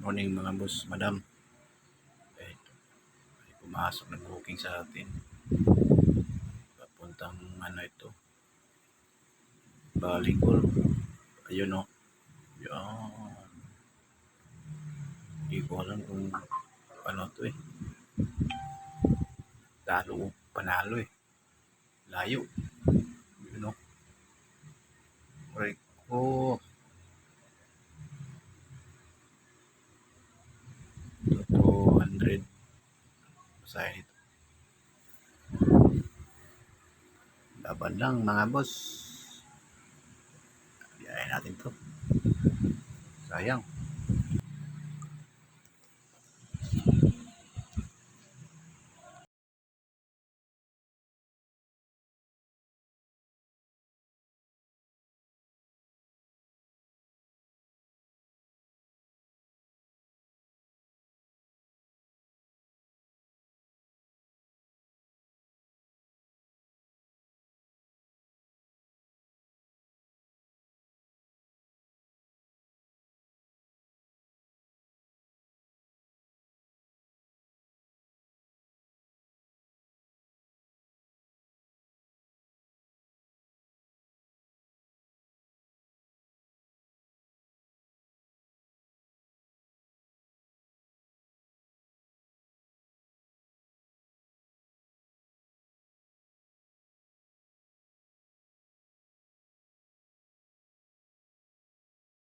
Morning mga boss, madam. Eh, may pumasok na booking sa atin. Papuntang ito, Baligol. Ayun o. Yan. Hindi ko alam kung ano to eh. Lalo panalo eh. Layo. Yun o. Rico. 200. Masaya nito. Laban lang mga boss. Biyahin natin to. Sayang.